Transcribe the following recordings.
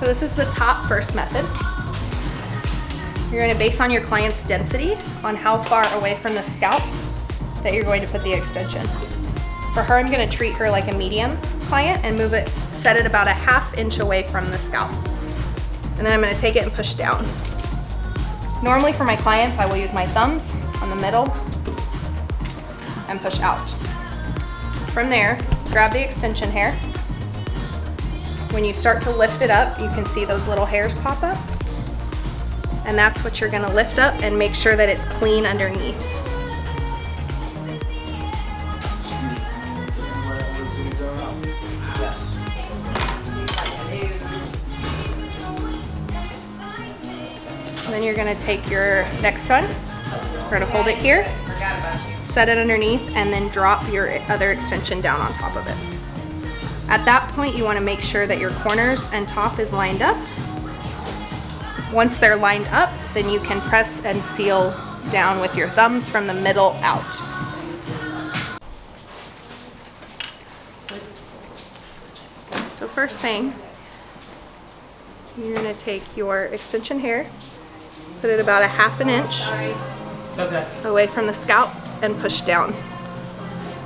So this is the top first method. You're going to base on your client's density on how far away from the scalp that you're going to put the extension. For her, I'm going to treat her like a medium client and move it, set it about a ½ inch away from the scalp. And then I'm going to take it and push down. Normally for my clients, I will use my thumbs on the middle and push out. From there, grab the extension hair. When you start to lift it up, you can see those little hairs pop up. And that's what you're going to lift up and make sure that it's clean underneath. Yes. And then you're going to take your next one, we're going to hold it here, set it underneath, and then drop your other extension down on top of it. At that point, you want to make sure that your corners and top is lined up. Once they're lined up, then you can press and seal down with your thumbs from the middle out. So first thing, you're going to take your extension hair, put it about a ½ inch away from the scalp and push down.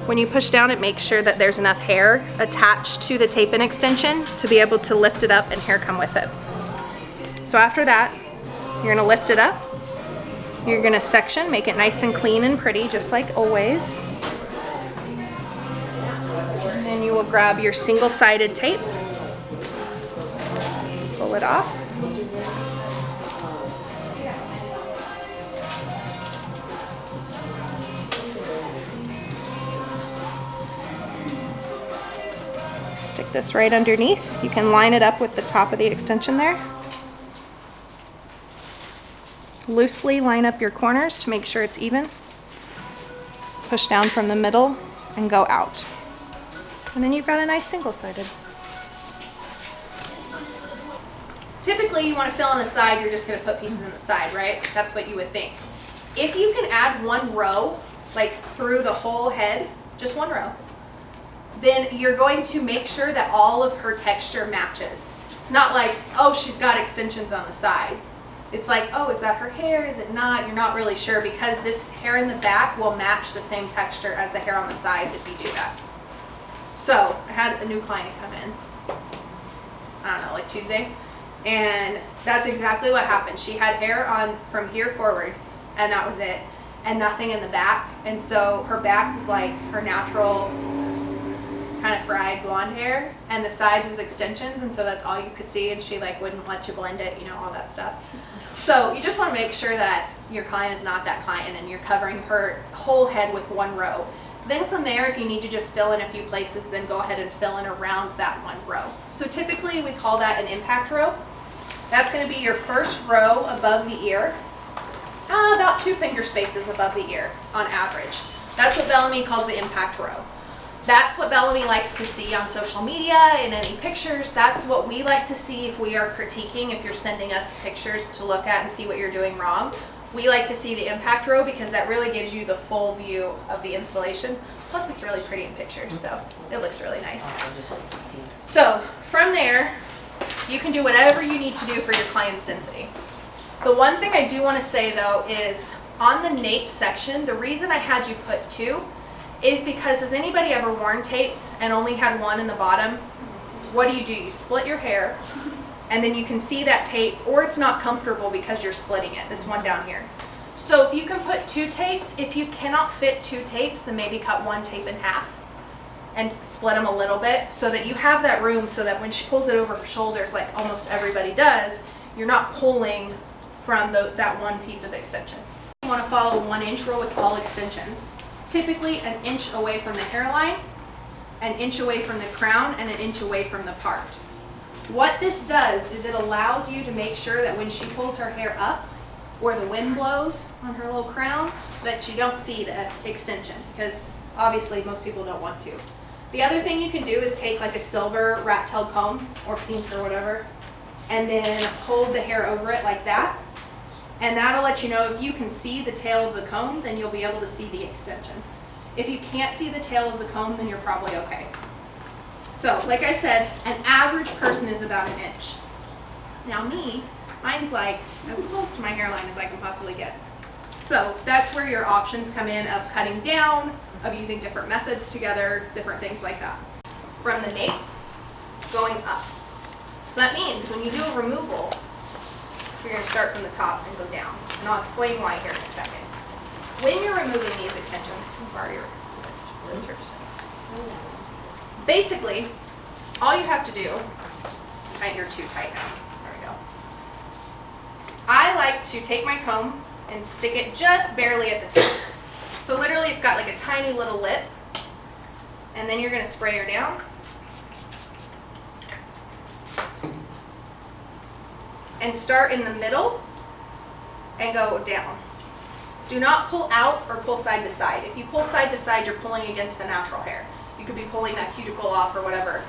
When you push down, it makes sure that there's enough hair attached to the tape-in extension to be able to lift it up and hair come with it. So after that, you're going to lift it up. You're going to section, make it nice and clean and pretty, just like always. And then you will grab your single-sided tape, pull it off. Stick this right underneath. You can line it up with the top of the extension there. Loosely line up your corners to make sure it's even. Push down from the middle and go out. And then you've got a nice single-sided. Typically, you want to fill on the side, you're just going to put pieces in the side, right? That's what you would think. If you can add one row, like through the whole head, just one row, then you're going to make sure that all of her texture matches. It's not like, oh, she's got extensions on the side. It's like, oh, is that her hair? Is it not? You're not really sure, because this hair in the back will match the same texture as the hair on the sides if you do that. So I had a new client come in, I don't know, like Tuesday, and that's exactly what happened. She had hair on from here forward, and that was it, and nothing in the back. And so her back was like her natural kind of fried blonde hair, and the sides was extensions, and so that's all you could see, and she like wouldn't let you blend it, you know, all that stuff. So you just want to make sure that your client is not that client and you're covering her whole head with one row. Then from there, if you need to just fill in a few places, then go ahead and fill in around that one row. So typically we call that an impact row. That's going to be your first row above the ear, about 2 finger spaces above the ear on average. That's what Bellami calls the impact row. That's what Bellami likes to see on social media, in any pictures. That's what we like to see if we are critiquing, if you're sending us pictures to look at and see what you're doing wrong. We like to see the impact row because that really gives you the full view of the installation. Plus it's really pretty in pictures, so it looks really nice. So from there, you can do whatever you need to do for your client's density. The one thing I do want to say though is on the nape section, the reason I had you put 2 is because, has anybody ever worn tapes and only had one in the bottom? What do? You split your hair, and then you can see that tape, or it's not comfortable because you're splitting it, this one down here. So if you can put 2 tapes, if you cannot fit 2 tapes, then maybe cut 1 tape in half and split them a little bit so that you have that room, so that when she pulls it over her shoulders, like almost everybody does, you're not pulling from that one piece of extension. You want to follow a 1 inch rule with all extensions. Typically 1 inch away from the hairline, 1 inch away from the crown, and 1 inch away from the part. What this does is it allows you to make sure that when she pulls her hair up, or the wind blows on her little crown, that you don't see the extension, because obviously most people don't want to. The other thing you can do is take like a silver rat-tailed comb, or pink or whatever, and then hold the hair over it like that. And that'll let you know if you can see the tail of the comb, then you'll be able to see the extension. If you can't see the tail of the comb, then you're probably okay. So, like I said, an average person is about 1 inch. Now mine's like as close to my hairline as I can possibly get. So that's where your options come in of cutting down, of using different methods together, different things like that. From the nape, going up. So that means when you do a removal, you're going to start from the top and go down. And I'll explain why here in a second. When you're removing these extensions, I've already removed this for just a second. Basically, all you have to do, you're too tight now. There we go. I like to take my comb and stick it just barely at the tip. So literally it's got like a tiny little lip, and then you're going to spray her down. And start in the middle and go down. Do not pull out or pull side to side. If you pull side to side, you're pulling against the natural hair. You could be pulling that cuticle off or whatever.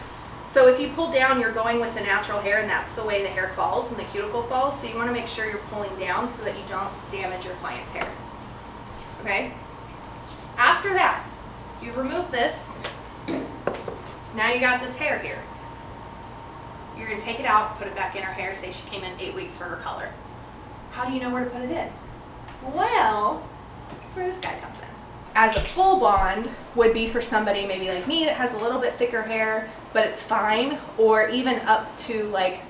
So if you pull down, you're going with the natural hair, and that's the way the hair falls and the cuticle falls. So you want to make sure you're pulling down so that you don't damage your client's hair. Okay? After that, you've removed this. Now you got this hair here. You're going to take it out, put it back in her hair, say she came in 8 weeks for her color. How do you know where to put it in? Well, that's where this guy comes in. As a full blonde would be for somebody maybe like me that has a little bit thicker hair, but it's fine, or even up to like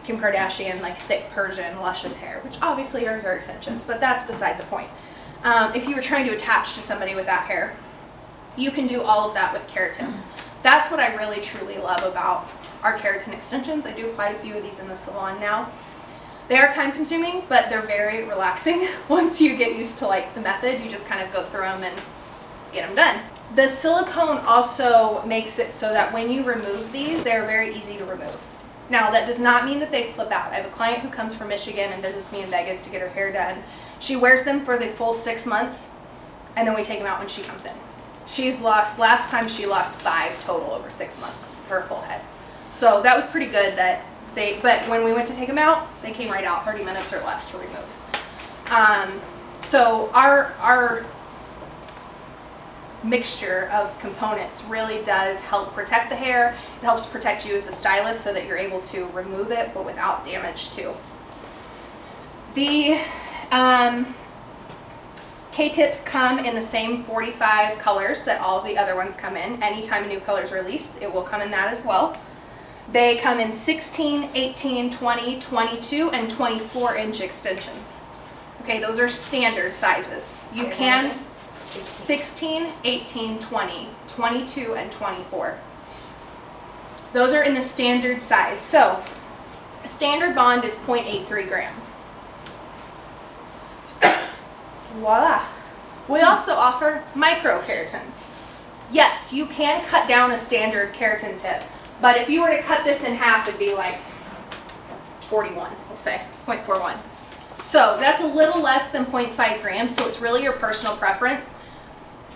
Kim Kardashian, like thick Persian, luscious hair, which obviously yours are extensions, but that's beside the point. If you were trying to attach to somebody with that hair, you can do all of that with keratins. That's what I really truly love about our keratin extensions. I do quite a few of these in the salon now. They are time consuming, but they're very relaxing. Once you get used to like the method, you just kind of go through them and get them done. The silicone also makes it so that when you remove these, they're very easy to remove. Now, that does not mean that they slip out. I have a client who comes from Michigan and visits me in Vegas to get her hair done. She wears them for the full 6 months, and then we take them out when she comes in. Last time she lost 5 total over 6 months for her full head. So that was pretty good that but when we went to take them out, they came right out, 30 minutes or less to remove. So our mixture of components really does help protect the hair. It helps protect you as a stylist so that you're able to remove it, but without damage too. The K-tips come in the same 45 colors that all the other ones come in. Anytime a new color is released, it will come in that as well. They come in 16, 18, 20, 22, and 24-inch extensions. Okay, those are standard sizes. You can 16, 18, 20, 22, and 24. Those are in the standard size. So, a standard bond is 0.83 grams. Voila. We also offer micro keratins. Yes, you can cut down a standard keratin tip, but if you were to cut this in half, it'd be like 41, we'll say, 0.41. So that's a little less than 0.5 grams, so it's really your personal preference.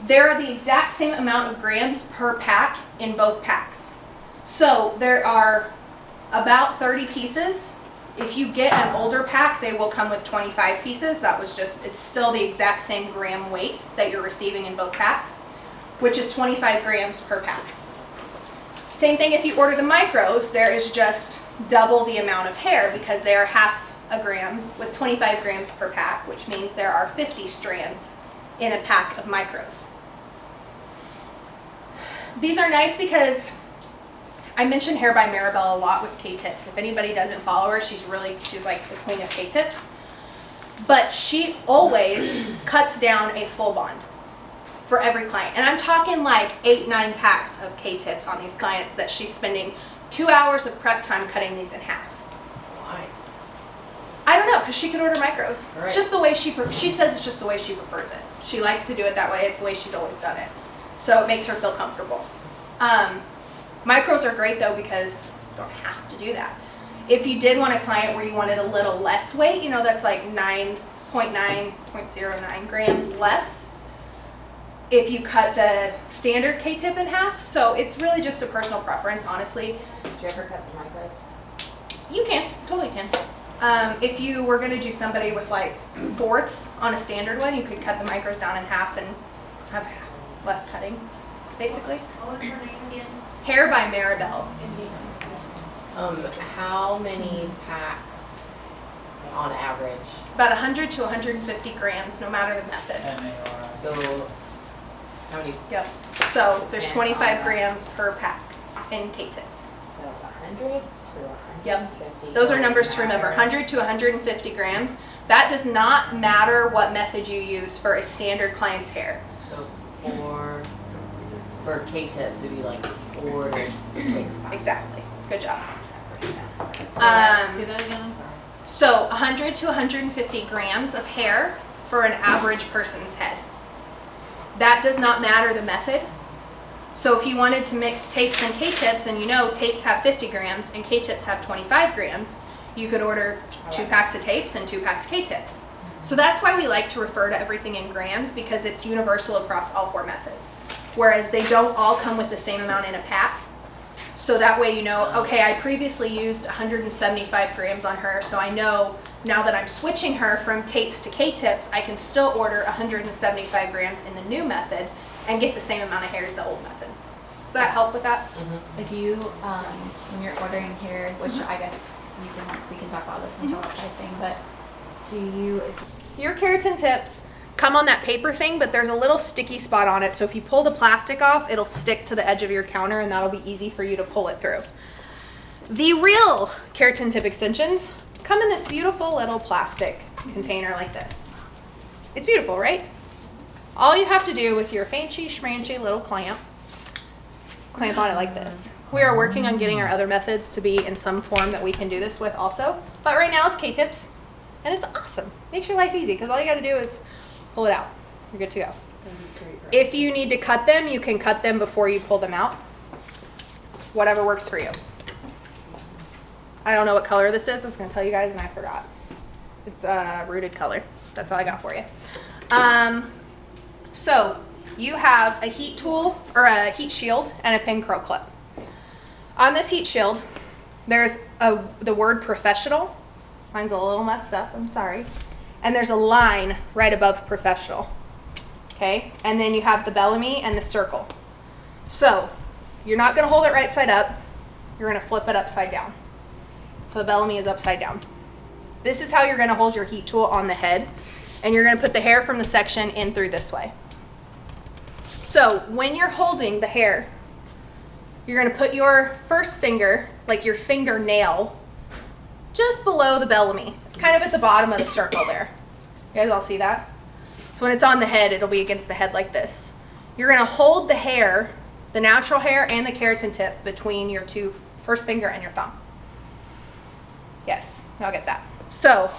There are the exact same amount of grams per pack in both packs. So there are about 30 pieces. If you get an older pack, they will come with 25 pieces. It's still the exact same gram weight that you're receiving in both packs, which is 25 grams per pack. Same thing if you order the micros, there is just double the amount of hair because they are half a gram with 25 grams per pack, which means there are 50 strands in a pack of micros. These are nice because I mention Hair by Maribel a lot with K-tips. If anybody doesn't follow her, she's like the queen of K-tips. But she always cuts down a full bond for every client. And I'm talking like 8, 9 packs of K-tips on these clients that she's spending 2 hours of prep time cutting these in half. Why? I don't know, because she could order micros. Right. It's just the way she says it's just the way she prefers it. She likes to do it that way. It's the way she's always done it. So it makes her feel comfortable. Micros are great though because you don't have to do that. If you did want a client where you wanted a little less weight, that's like 9.09 grams less if you cut the standard K-tip in half. So it's really just a personal preference, honestly. Did you ever cut the micros? You can, totally can. If you were going to do somebody with like fourths on a standard one, you could cut the micros down in half and have less cutting, basically. What was her name again? Hair by Maribel. How many packs on average? About 100 to 150 grams, no matter the method. So, how many? Yep. So there's And 25 on grams per pack in K-tips. So 100 to 150. Yep. Those are numbers to remember, 100 to 150 grams. That does not matter what method you use for a standard client's hair. So for K-tips, it'd be like 4 to 6 packs. Exactly. Good job. Say that again, I'm sorry. So 100 to 150 grams of hair for an average person's head. That does not matter the method. So if you wanted to mix tapes and K-tips, and you know tapes have 50 grams and K-tips have 25 grams, you could order 2 packs of tapes and 2 packs of K-tips. So that's why we like to refer to everything in grams, because it's universal across all 4 methods. Whereas they don't all come with the same amount in a pack. So that way you know, okay, I previously used 175 grams on her, so I know now that I'm switching her from tapes to K-tips, I can still order 175 grams in the new method and get the same amount of hair as the old method. Does that help with that? If you, when you're ordering hair, which I guess we can talk about this when we're talking about pricing, but do you, Your keratin tips come on that paper thing, but there's a little sticky spot on it, so if you pull the plastic off, it'll stick to the edge of your counter, and that'll be easy for you to pull it through. The real keratin tip extensions come in this beautiful little plastic container like this. It's beautiful, right? All you have to do with your fancy schmancy little clamp on it like this. We are working on getting our other methods to be in some form that we can do this with also, but right now it's K-tips, and it's awesome. Makes your life easy, because all you gotta do is pull it out. You're good to go. If you need to cut them, you can cut them before you pull them out. Whatever works for you. I don't know what color this is. I was going to tell you guys and I forgot. It's a rooted color. That's all I got for you. So you have a heat tool or a heat shield and a pin curl clip. On this heat shield, there's the word professional. Mine's a little messed up. I'm sorry. And there's a line right above professional. Okay? And then you have the Bellami and the circle. So you're not going to hold it right side up. You're going to flip it upside down. So the Bellami is upside down. This is how you're going to hold your heat tool on the head. And you're going to put the hair from the section in through this way. So when you're holding the hair, you're going to put your first finger, like your fingernail, just below the Bellami. It's kind of at the bottom of the circle there. You guys all see that? So when it's on the head, it'll be against the head like this. You're going to hold the hair, the natural hair and the keratin tip between your first finger and your thumb. Yes, y'all get that. So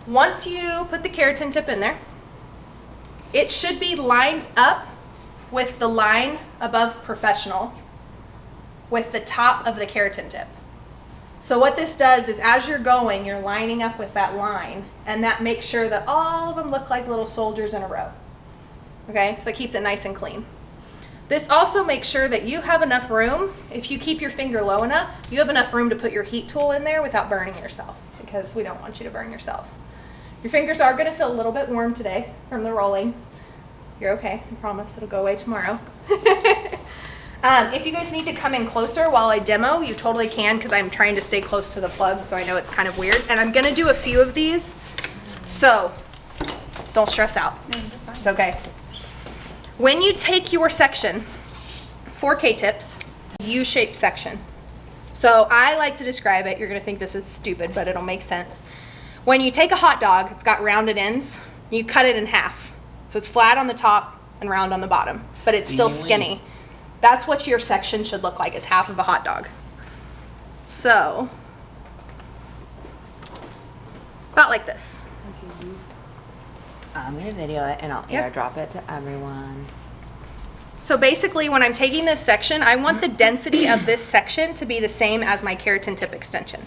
once you put the keratin tip in there, it should be lined up with the line above professional with the top of the keratin tip. So what this does is as you're going, you're lining up with that line, and that makes sure that all of them look like little soldiers in a row. Okay, so that keeps it nice and clean. This also makes sure that you have enough room. If you keep your finger low enough, you have enough room to put your heat tool in there without burning yourself, because we don't want you to burn yourself. Your fingers are going to feel a little bit warm today from the rolling. You're okay, I promise it'll go away tomorrow. If you guys need to come in closer while I demo, you totally can, because I'm trying to stay close to the plug, so I know it's kind of weird. And I'm going to do a few of these, so don't stress out. It's okay. When you take your section, 4 K-tips, U-shaped section. So I like to describe it, you're going to think this is stupid, but it'll make sense. When you take a hot dog, it's got rounded ends, you cut it in half. So it's flat on the top and round on the bottom, but it's still skinny. That's what your section should look like, is half of a hot dog. So, about like this. I'm going to video it and I'll airdrop it to everyone. So basically when I'm taking this section, I want the density of this section to be the same as my keratin tip extension.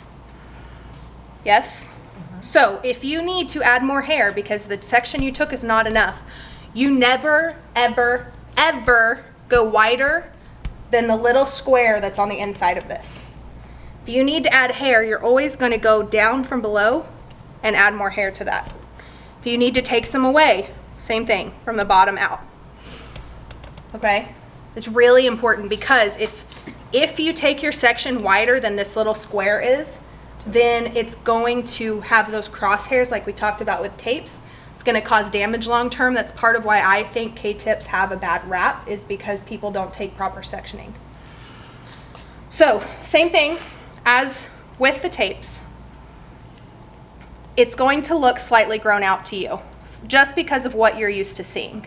Yes? So if you need to add more hair because the section you took is not enough, you never, ever, ever go wider than the little square that's on the inside of this. If you need to add hair, you're always going to go down from below and add more hair to that. If you need to take some away, same thing, from the bottom out. Okay? It's really important, because if If you take your section wider than this little square is, then it's going to have those crosshairs like we talked about with tapes. It's going to cause damage long term. That's part of why I think K-tips have a bad rap, is because people don't take proper sectioning. So, same thing as with the tapes. It's going to look slightly grown out to you, just because of what you're used to seeing.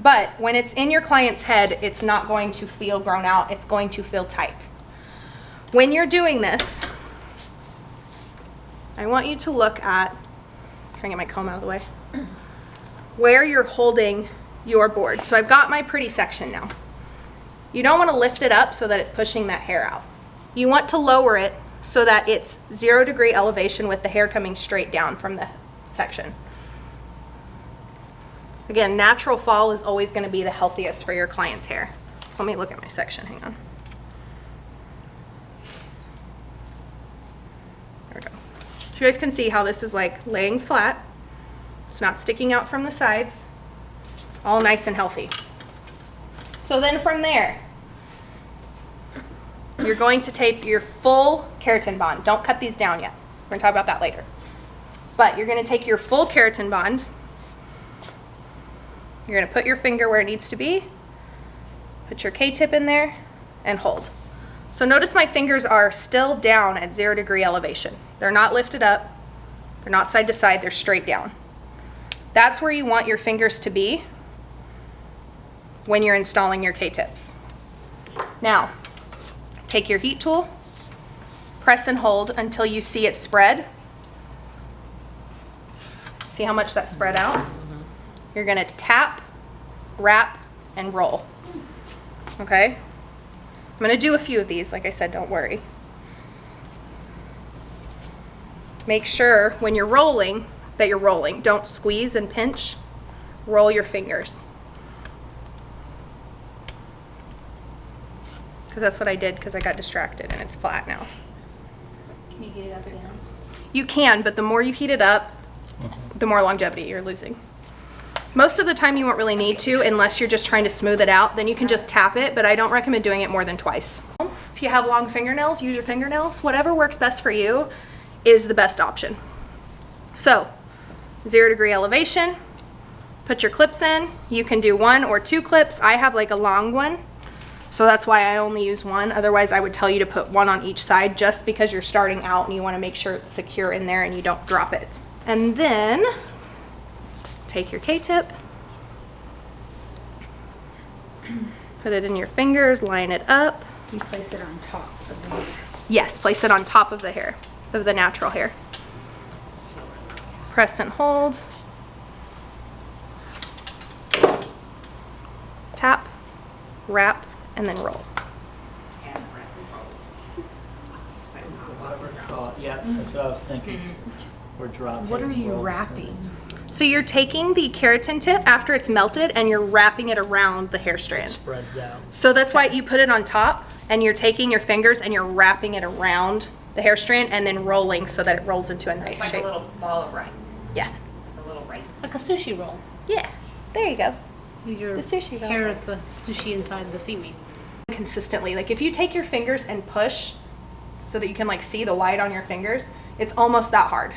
But when it's in your client's head, it's not going to feel grown out, it's going to feel tight. When you're doing this, I want you to look at, trying to get my comb out of the way, where you're holding your board. So I've got my pretty section now. You don't want to lift it up so that it's pushing that hair out. You want to lower it so that it's 0 degree elevation with the hair coming straight down from the section. Again, natural fall is always going to be the healthiest for your client's hair. Let me look at my section, hang on. There we go. So you guys can see how this is like laying flat. It's not sticking out from the sides. All nice and healthy. So then from there, you're going to tape your full keratin bond. Don't cut these down yet. We're going to talk about that later. But you're going to take your full keratin bond. You're going to put your finger where it needs to be, put your K-tip in there, and hold. So notice my fingers are still down at 0 degree elevation. They're not lifted up, they're not side to side, they're straight down. That's where you want your fingers to be when you're installing your K-tips. Now, take your heat tool, press and hold until you see it spread. See how much that spread out? You're gonna tap, wrap, and roll. Okay? I'm gonna do a few of these, like I said, don't worry. Make sure when you're rolling that you're rolling. Don't squeeze and pinch. Roll your fingers. Because that's what I did, because I got distracted and it's flat now. Can you heat it up again? You can, but the more you heat it up, the more longevity you're losing. Most of the time you won't really need to unless you're just trying to smooth it out. Then you can just tap it, but I don't recommend doing it more than twice. If you have long fingernails, use your fingernails. Whatever works best for you is the best option. So, 0 degree elevation, put your clips in. You can do 1 or 2 clips. I have like a long one, so that's why I only use 1. Otherwise, I would tell you to put 1 on each side just because you're starting out and you want to make sure it's secure in there and you don't drop it. And then take your K-tip, put it in your fingers, line it up. You place it on top of the hair. Yes, place it on top of the hair, of the natural hair. Press and hold. Tap, wrap, and then roll. Yeah, that's what I was thinking. Or drop. What are you roll. wrapping? So you're taking the keratin tip after it's melted and you're wrapping it around the hair It strand. spreads out. So that's why you put it on top and you're taking your fingers and you're wrapping it around the hair strand and then rolling so that it rolls into a nice It's like shape. a little ball of rice. Yeah. A little rice. Like a sushi roll. Yeah. There you go. Your The sushi roll. hair is the sushi inside the seaweed. Consistently. Like if you take your fingers and push so that you can like see the white on your fingers, it's almost that hard.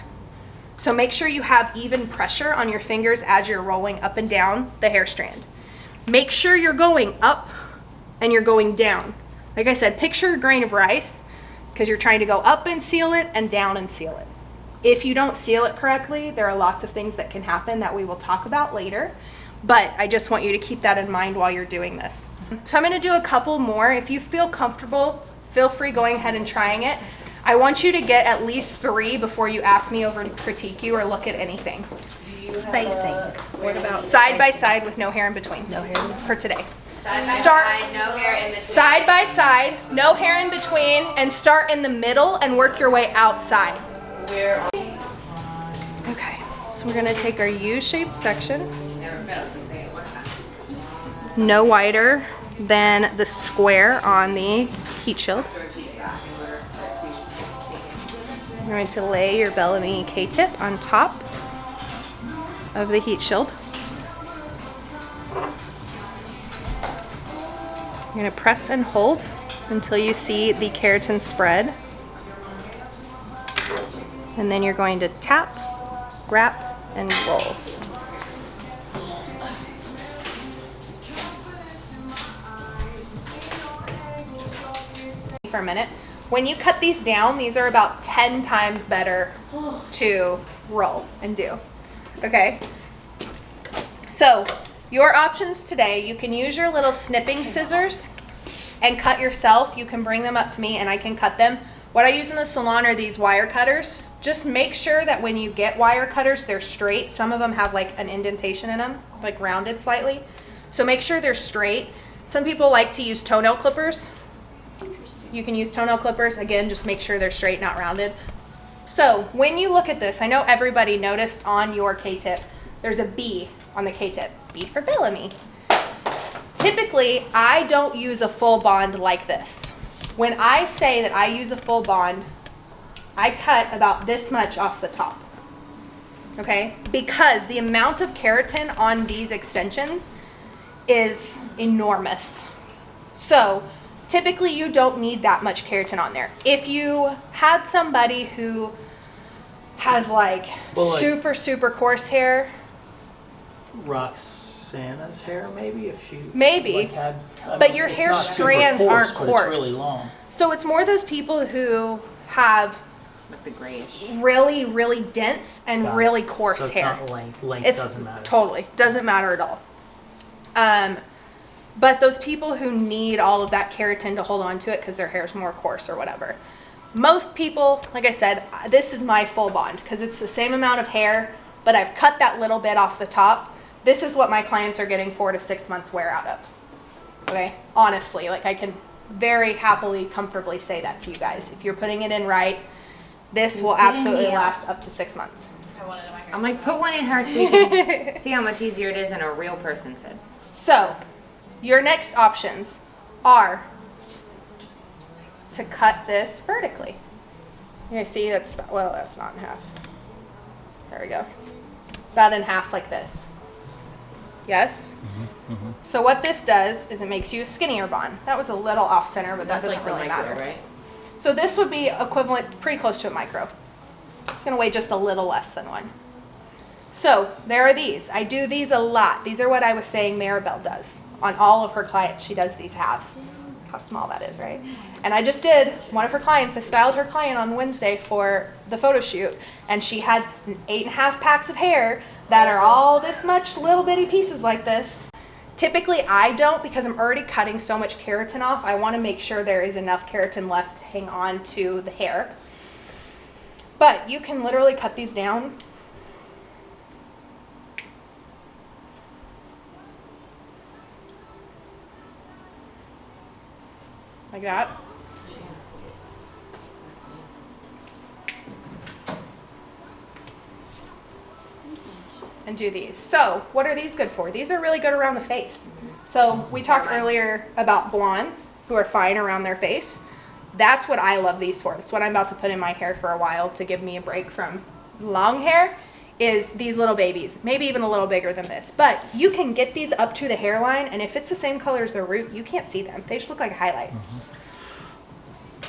So make sure you have even pressure on your fingers as you're rolling up and down the hair strand. Make sure you're going up and you're going down. Like I said, picture a grain of rice because you're trying to go up and seal it and down and seal it. If you don't seal it correctly, there are lots of things that can happen that we will talk about later. But I just want you to keep that in mind while you're doing this. So I'm going to do a couple more. If you feel comfortable, feel free going ahead and trying it. I want you to get at least 3 before you ask me over to critique you or look at anything. Spacing. What about Side by side with no hair in between. No hair for today. Side by Start side, no hair in between. side by side, no hair in between, and start in the middle and work your way outside. Okay, so we're gonna take our U-shaped section. Never fails to say it one time. No wider than the square on the heat shield. You're going to lay your Bellami K-tip on top of the heat shield. You're gonna press and hold until you see the keratin spread. And then you're going to tap, wrap, and roll. For a minute. When you cut these down, these are about 10 times better to roll and do. Okay? So, your options today, you can use your little snipping scissors and cut yourself. You can bring them up to me and I can cut them. What I use in the salon are these wire cutters. Just make sure that when you get wire cutters, they're straight. Some of them have like an indentation in them, like rounded slightly. So make sure they're straight. Some people like to use toenail clippers. You can use toenail clippers. Again, just make sure they're straight, not rounded. So when you look at this, I know everybody noticed on your K-tip, there's a B on the K-tip. B for Bellami. Typically, I don't use a full bond like this. When I say that I use a full bond, I cut about this much off the top. Okay? Because the amount of keratin on these extensions is enormous. So typically you don't need that much keratin on there. If you had somebody who has like super coarse hair, Roxana's hair, maybe, if she maybe, like had, but your hair strands aren't but coarse. It's really long. So it's more those people who have Like the grayish. really dense and Got it. really coarse So it's hair. not length. Length It's doesn't matter. totally doesn't matter at all. But those people who need all of that keratin to hold on to it because their hair's more coarse or whatever. Most people, like I said, this is my full bond because it's the same amount of hair, but I've cut that little bit off the top. This is what my clients are getting 4 to 6 months wear out of. Okay, honestly, like I can very happily, comfortably say that to you guys. If you're putting it in right, this will absolutely last up to 6 months. I'm like, put one in her so we can see how much easier it is in a real person's head. So, your next options are to cut this vertically. You guys see that's about, well, that's not in half. There we go. About in half like this. Yes? So what this does is it makes you a skinnier bond. That was a little off center, but that That's doesn't like the really micro, matter. right? So this would be equivalent, pretty close to a micro. It's gonna weigh just a little less than one. So there are these. I do these a lot. These are what I was saying Maribel does. On all of her clients, she does these halves. How small that is, right? And I just did one of her clients. I styled her client on Wednesday for the photo shoot, and she had 8.5 packs of hair that are all this much little bitty pieces like this. Typically I don't because I'm already cutting so much keratin off. I want to make sure there is enough keratin left to hang on to the hair. But you can literally cut these down. Like that. And do these. So what are these good for? These are really good around the face. So we talked earlier about blondes who are fine around their face. That's what I love these for. That's what I'm about to put in my hair for a while to give me a break from long hair is these little babies. Maybe even a little bigger than this. But you can get these up to the hairline, and if it's the same color as the root, you can't see them. They just look like highlights.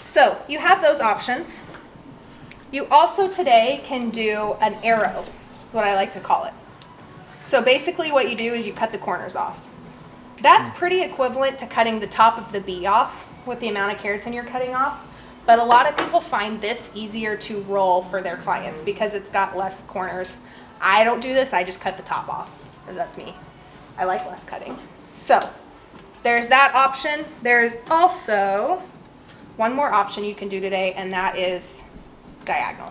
So you have those options. You also today can do an arrow, is what I like to call it. So basically what you do is you cut the corners off. That's pretty equivalent to cutting the top of the bee off with the amount of keratin you're cutting off. But a lot of people find this easier to roll for their clients because it's got less corners. I don't do this, I just cut the top off, because that's me. I like less cutting. So there's that option. There's also one more option you can do today, and that is diagonal.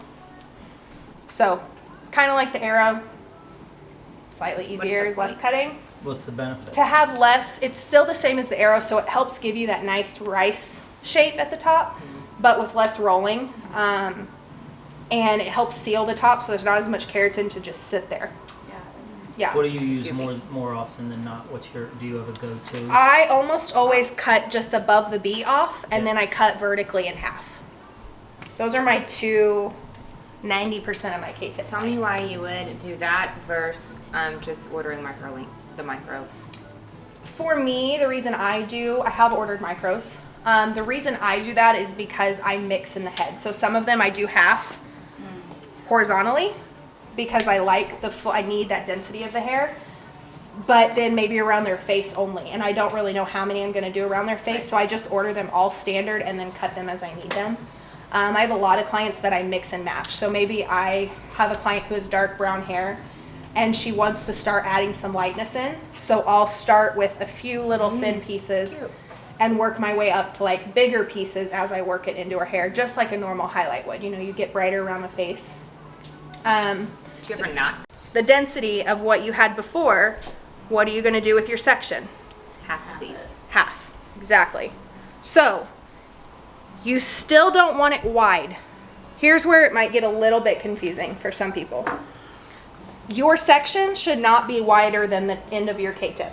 So it's kind of like the arrow, slightly easier, less cutting. What's the benefit? To have less, it's still the same as the arrow, so it helps give you that nice rice shape at the top, but with less rolling. And it helps seal the top so there's not as much keratin to just sit there. Yeah. What do you use more often than not? Do you have a go-to? I almost always cut just above the bee off, and then I cut vertically in half. Those are my 90% of my K-tip. Tell me why you would do that versus just ordering the micro. For me, the reason I have ordered micros. The reason I do that is because I mix in the head. So some of them I do half horizontally because I like I need that density of the hair. But then maybe around their face only. And I don't really know how many I'm going to do around their face. So I just order them all standard and then cut them as I need them. I have a lot of clients that I mix and match. So maybe I have a client who has dark brown hair and she wants to start adding some lightness in. So I'll start with a few little thin pieces and work my way up to like bigger pieces as I work it into her hair, just like a normal highlight would. You know, you get brighter around the face. Do you ever not? The density of what you had before, what are you going to do with your section? Half C's. Half, exactly. So you still don't want it wide. Here's where it might get a little bit confusing for some people. Your section should not be wider than the end of your K-tip.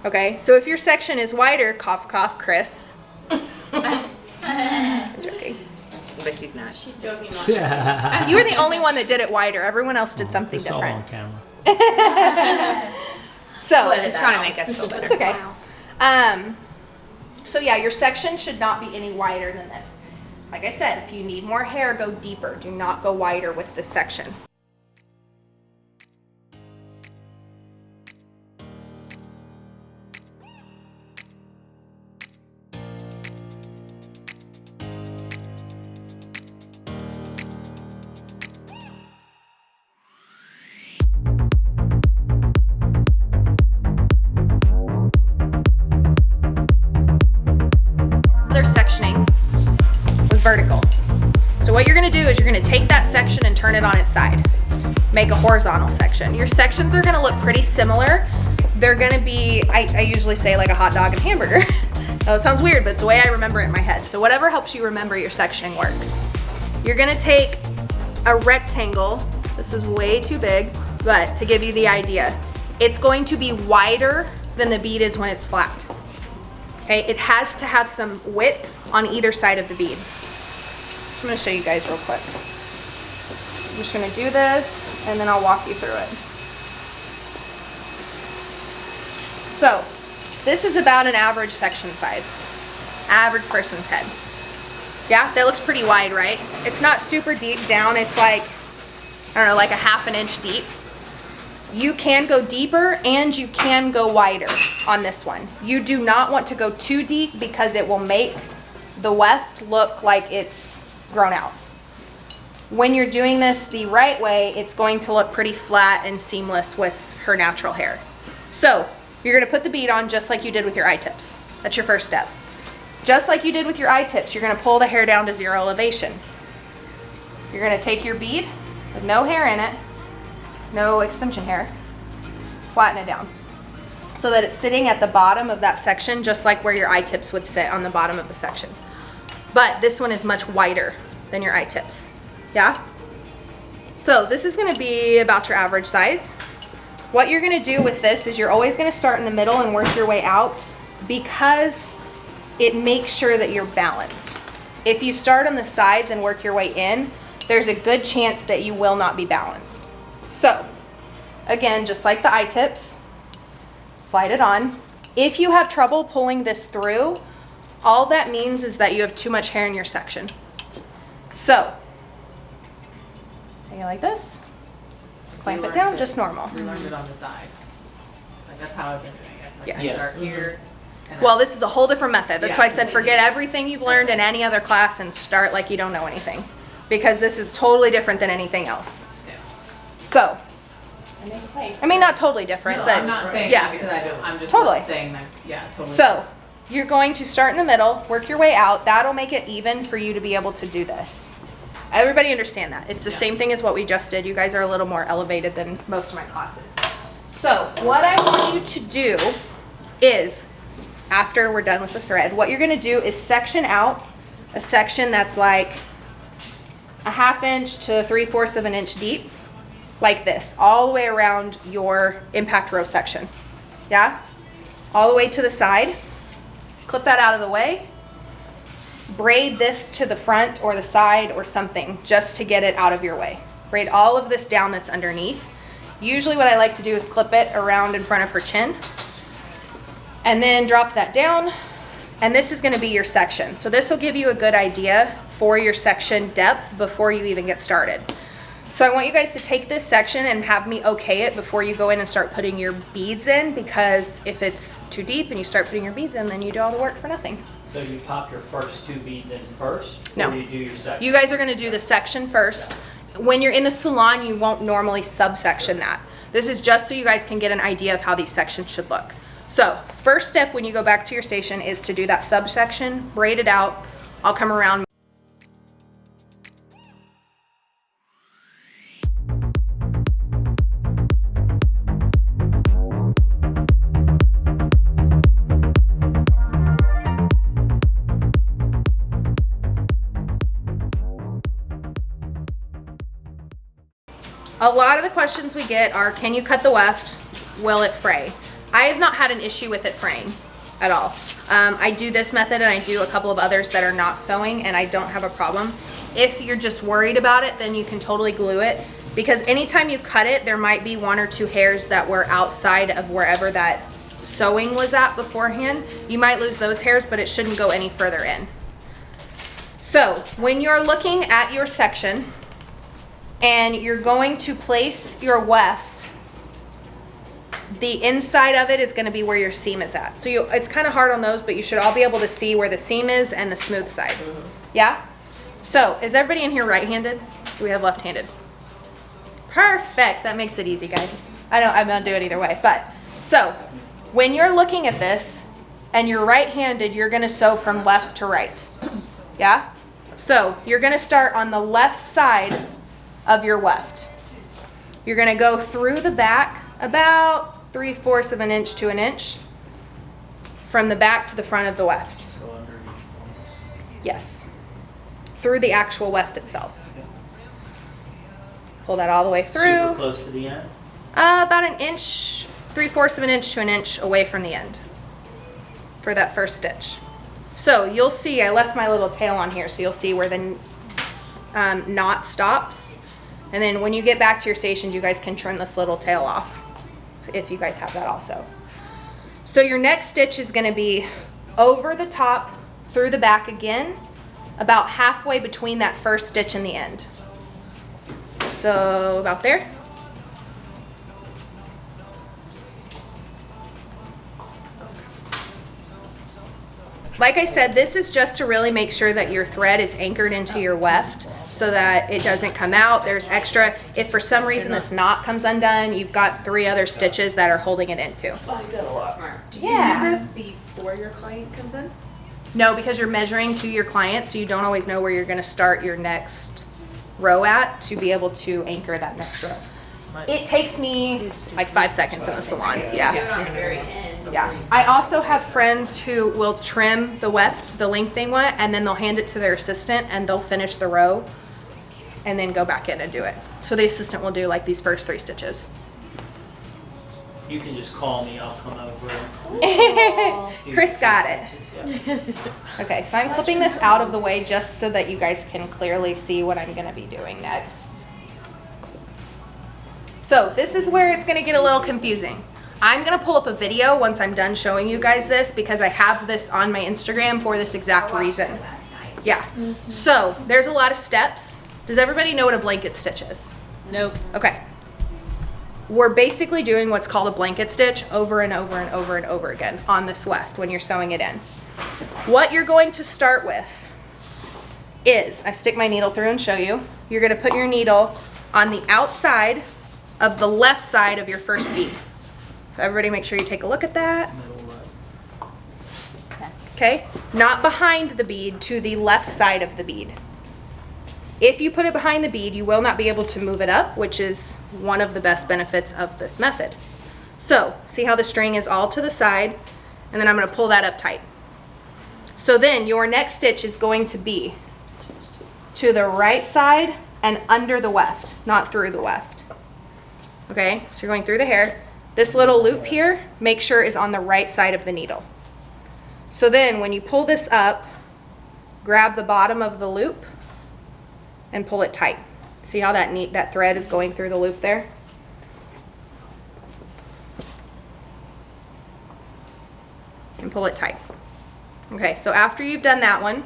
Okay, so if your section is wider, cough, cough, Chris. I'm joking. But she's not. She's joking. You were the only one that did it wider. Everyone else did something It's all different. on camera. So, I'm trying to make us feel better. it's okay. So yeah, your section should not be any wider than this. Like I said, if you need more hair, go deeper. Do not go wider with this section. Sectioning was vertical. So what you're going to do is you're going to take that section and turn it on its side. Make a horizontal section. Your sections are going to look pretty similar. They're going to be, I usually say like a hot dog and hamburger. Now it sounds weird, but it's the way I remember it in my head. So whatever helps you remember your sectioning works. You're going to take a rectangle. This is way too big, but to give you the idea, it's going to be wider than the bead is when it's flat. Okay, it has to have some width on either side of the bead. I'm going to show you guys real quick. I'm just going to do this and then I'll walk you through it. So, this is about an average section size. Average person's head. Yeah, that looks pretty wide, right? It's not super deep down. It's like, I don't know, like a half an inch deep. You can go deeper and you can go wider on this one. You do not want to go too deep because it will make the weft look like it's grown out. When you're doing this the right way, it's going to look pretty flat and seamless with her natural hair. So you're going to put the bead on just like you did with your eye tips. That's your first step. Just like you did with your eye tips, you're going to pull the hair down to 0 elevation. You're going to take your bead with no hair in it, no extension hair, flatten it down so that it's sitting at the bottom of that section, just like where your eye tips would sit on the bottom of the section. But this one is much wider than your eye tips. Yeah? So this is going to be about your average size. What you're going to do with this is you're always going to start in the middle and work your way out because it makes sure that you're balanced. If you start on the sides and work your way in, there's a good chance that you will not be balanced. So, again, just like the eye tips, slide it on. If you have trouble pulling this through, all that means is that you have too much hair in your section. So, take it like this, clamp it down, just normal. We learned it on the side. Like that's how I've been doing it. Like Yeah. I start here. And Well, this is a whole different method. That's Yeah. why I said forget everything you've learned in any other class and start like you don't know anything. Because this is totally different than anything else. So, I mean, not totally different, No, but I'm not saying yeah. that because I don't. I'm just Totally. saying that. Yeah, totally. So, you're going to start in the middle, work your way out. That'll make it even for you to be able to do this. Everybody understand that. It's the same thing as what we just did. You guys are a little more elevated than most of my classes. So, what I want you to do is, after we're done with the thread, what you're going to do is section out a section that's like a 1/2 inch to 3/4 of an inch deep, like this, all the way around your impact row section. Yeah? All the way to the side. Clip that out of the way. Braid this to the front or the side or something just to get it out of your way. Braid all of this down that's underneath. Usually what I like to do is clip it around in front of her chin. And then drop that down. And this is going to be your section. So this will give you a good idea for your section depth before you even get started. So I want you guys to take this section and have me okay it before you go in and start putting your beads in, because if it's too deep and you start putting your beads in, then you do all the work for nothing. So you pop your first 2 beads in first? No. Or you do your section? You guys are going to do the section first. When you're in the salon, you won't normally subsection that. This is just so you guys can get an idea of how these sections should look. So first step when you go back to your station is to do that subsection, braid it out. I'll come around. A lot of the questions we get are, can you cut the weft? Will it fray? I have not had an issue with it fraying at all. I do this method and I do a couple of others that are not sewing, and I don't have a problem. If you're just worried about it, then you can totally glue it, because anytime you cut it, there might be 1 or 2 hairs that were outside of wherever that sewing was at beforehand. You might lose those hairs, but it shouldn't go any further in. So when you're looking at your section, and you're going to place your weft, the inside of it is going to be where your seam is at. So it's kind of hard on those, but you should all be able to see where the seam is and the smooth side. Yeah? So is everybody in here right-handed? Do we have left-handed? Perfect. That makes it easy, guys. I'm going to do it either way. But so when you're looking at this and you're right-handed, you're going to sew from left to right. Yeah? So you're going to start on the left side of your weft. You're going to go through the back about 3/4 of an inch to an inch from the back to the front of the weft. So underneath. Yes. Through the actual weft itself. Pull that all the way through. Super close to the end? About an inch, 3/4 of an inch to an inch away from the end for that first stitch. So you'll see, I left my little tail on here, so you'll see where the knot stops. And then when you get back to your stations, you guys can trim this little tail off if you guys have that also. So your next stitch is going to be over the top, through the back again, about halfway between that first stitch and the end. So about there. Like I said, this is just to really make sure that your thread is anchored into your weft so that it doesn't come out. There's extra, if for some reason this knot comes undone, you've got 3 other stitches that are holding it into. I like that a lot. Do you Yeah. do this before your client comes in? No, because you're measuring to your client, so you don't always know where you're going to start your next row at to be able to anchor that next row. It takes me like 5 seconds in the salon. Yeah. Do it on the very end. Yeah. I also have friends who will trim the weft, the length they want, and then they'll hand it to their assistant and they'll finish the row and then go back in and do it. So the assistant will do like these first 3 stitches. You can just call me, I'll come over. And do Chris the got it. stitches, yeah. Okay, so I'm clipping this out of the way just so that you guys can clearly see what I'm going to be doing next. So this is where it's going to get a little confusing. I'm going to pull up a video once I'm done showing you guys this because I have this on my Instagram for this exact reason. Yeah. So there's a lot of steps. Does everybody know what a blanket stitch is? Nope. Okay. We're basically doing what's called a blanket stitch over and over and over and over again on this weft when you're sewing it in. What you're going to start with is, I stick my needle through and show you, you're going to put your needle on the outside of the left side of your first bead. So everybody make sure you take a look at that. Middle row. Okay? Not behind the bead, to the left side of the bead. If you put it behind the bead, you will not be able to move it up, which is one of the best benefits of this method. So, see how the string is all to the side, and then I'm going to pull that up tight. So then your next stitch is going to be to the right side and under the weft, not through the weft. Okay, so you're going through the hair. This little loop here, make sure is on the right side of the needle. So then when you pull this up, grab the bottom of the loop and pull it tight. See how that thread is going through the loop there? and pull it tight. Okay, so after you've done that one,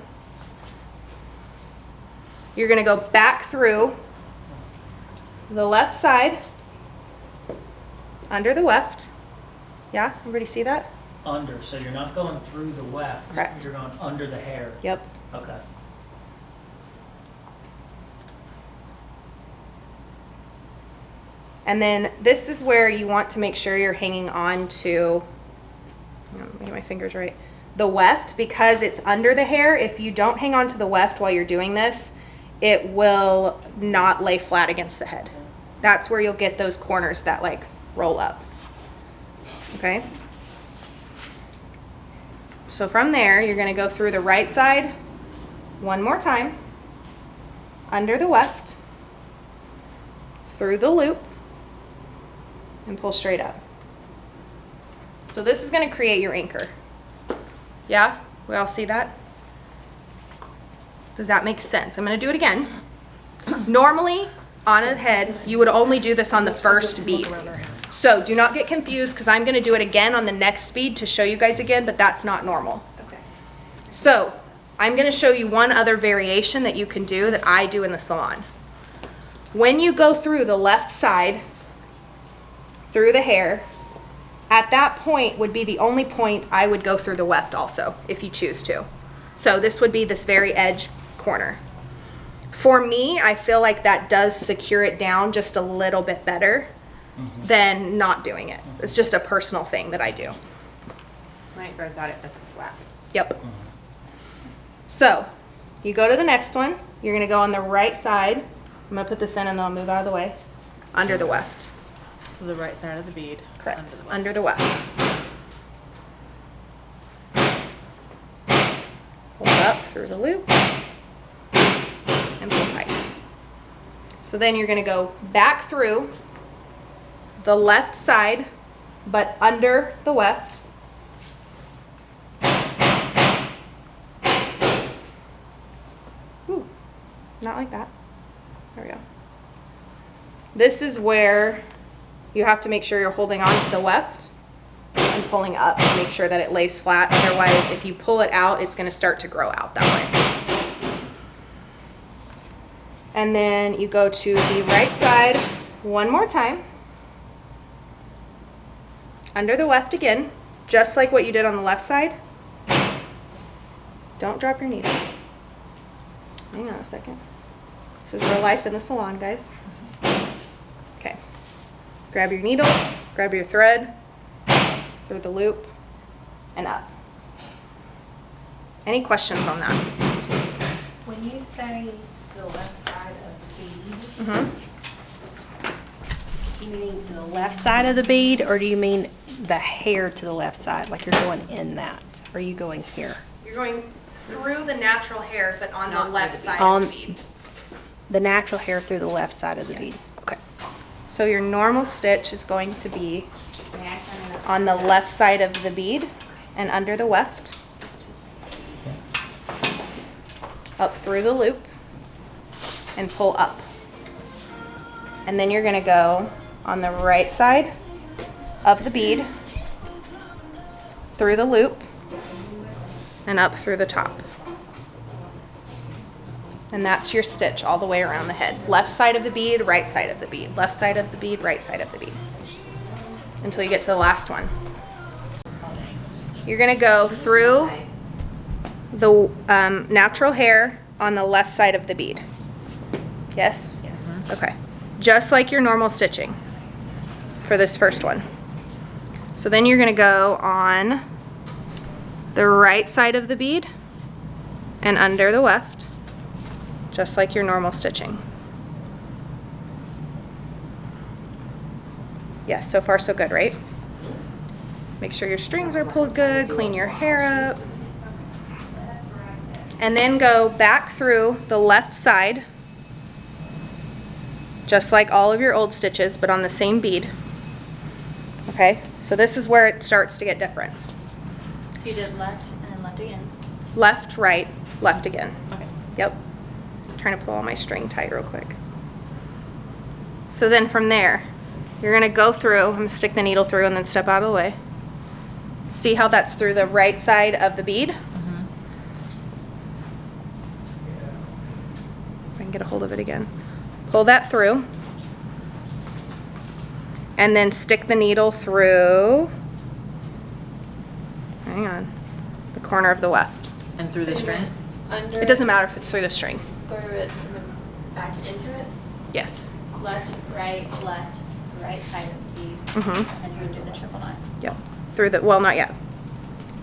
you're gonna go back through the left side, under the weft. Yeah, everybody see that? Under, so you're not going through the weft. Correct. You're going under the hair. Yep. Okay. And then this is where you want to make sure you're hanging on to, let me get my fingers right, the weft, because it's under the hair. If you don't hang on to the weft while you're doing this, it will not lay flat against the head. That's where you'll get those corners that like roll up. Okay? So from there, you're gonna go through the right side one more time, under the weft, through the loop, and pull straight up. So this is gonna create your anchor. Yeah, we all see that? Does that make sense? I'm gonna do it again. Normally, on a head, you would only do this on the first bead. So do not get confused, because I'm gonna do it again on the next bead to show you guys again, but that's not normal. Okay. So I'm gonna show you one other variation that you can do that I do in the salon. When you go through the left side, through the hair, at that point would be the only point I would go through the weft also, if you choose to. So this would be this very edge corner. For me, I feel like that does secure it down just a little bit better than not doing it. It's just a personal thing that I do. When it grows out, it doesn't slap. Yep. So you go to the next one. You're gonna go on the right side. I'm gonna put this in and then I'll move out of the way. Under the weft. So the right side of the bead. Correct. Under the weft. Under the weft. Pull up through the loop and pull tight. So then you're gonna go back through the left side, but under the weft. Ooh, not like that. There we go. This is where you have to make sure you're holding on to the weft and pulling up to make sure that it lays flat. Otherwise, if you pull it out, it's going to start to grow out that way. And then you go to the right side one more time. Under the weft again, just like what you did on the left side. Don't drop your needle. Hang on a second. This is real life in the salon, guys. Okay. Grab your needle, grab your thread, through the loop, and up. Any questions on that? When you say to the left side of the bead, Mm-hmm. You mean to the left side of the bead, or do you mean the hair to the left side, like you're going in that? Or are you going here? You're going through the natural hair, but on the left side On of the bead. the natural hair through the left side of the bead. Okay. So your normal stitch is going to be on the left side of the bead and under the weft, up through the loop, and pull up. And then you're going to go on the right side of the bead, through the loop, and up through the top. And that's your stitch all the way around the head. Left side of the bead, right side of the bead. Left side of the bead, right side of the bead. Until you get to the last one. You're gonna go through the natural hair on the left side of the bead. Yes? Yes. Okay. Just like your normal stitching for this first one. So then you're gonna go on the right side of the bead and under the weft, just like your normal stitching. Yes, so far so good, right? Make sure your strings are pulled good, clean your hair up. And then go back through the left side, just like all of your old stitches, but on the same bead. Okay, so this is where it starts to get different. So you did left and then left again. Left, right, left again. Okay. Yep. I'm trying to pull all my string tight real quick. So then from there, you're gonna go through, I'm gonna stick the needle through and then step out of the way. See how that's through the right side of the bead? If I can get a hold of it again. Pull that through. And then stick the needle through, hang on, the corner of the weft. And through the string? Under. It doesn't matter if it's through the string. Through it and then back into it. Yes. Left, right side of the bead. Mm-hmm. And you would do the triple knot. Yep. Through the, well, not yet.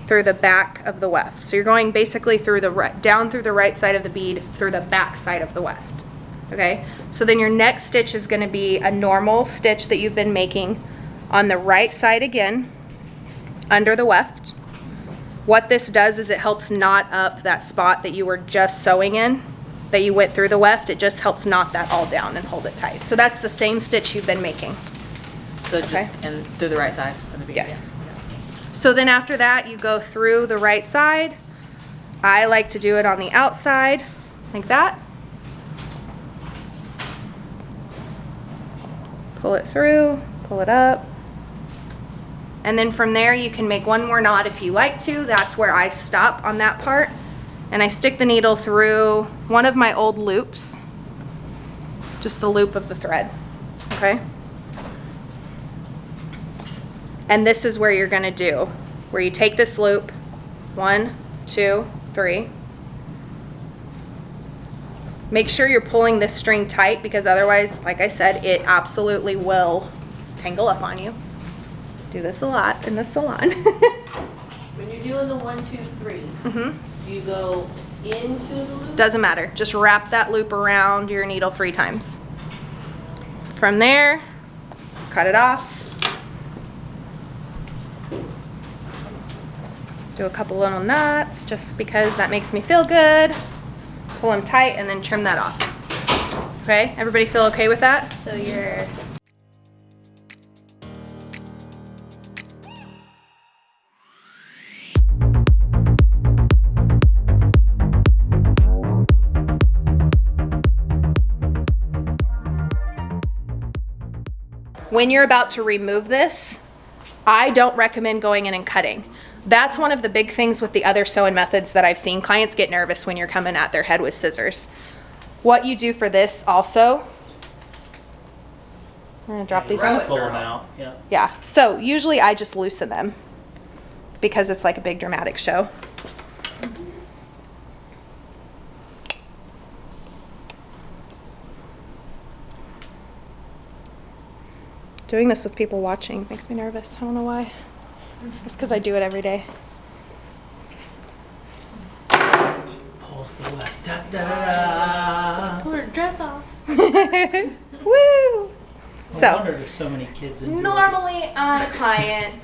Through the back of the weft. So you're going basically through the right, down through the right side of the bead, through the back side of the weft. Okay? So then your next stitch is going to be a normal stitch that you've been making on the right side again, under the weft. What this does is it helps knot up that spot that you were just sewing in, that you went through the weft. It just helps knot that all down and hold it tight. So that's the same stitch you've been making. So just, Okay. and through the right side of the bead? Yes. So then after that, you go through the right side. I like to do it on the outside, like that. Pull it through, pull it up. And then from there, you can make one more knot if you like to. That's where I stop on that part. And I stick the needle through one of my old loops, just the loop of the thread, okay? And this is where you're gonna do, where you take this loop, 1, 2, 3. Make sure you're pulling this string tight because otherwise, like I said, it absolutely will tangle up on you. Do this a lot in the salon. When you're doing the 1, 2, 3, Mhm. do you go into the loop? Doesn't matter, just wrap that loop around your needle 3 times. From there, cut it off. Do a couple little knots just because that makes me feel good. Pull them tight and then trim that off. Okay, everybody feel okay with that? So you're When you're about to remove this, I don't recommend going in and cutting. That's one of the big things with the other sewing methods that I've seen. Clients get nervous when you're coming at their head with scissors. What you do for this also, we're gonna drop these on. Pull them out, yeah. Yeah, so usually I just loosen them because it's like a big dramatic show. Doing this with people watching makes me nervous. I don't know why. It's because I do it every day. Pulls the left. Da, da, da, da. Pull her dress off. Woo! No So, wonder there's so many kids in normally on a client,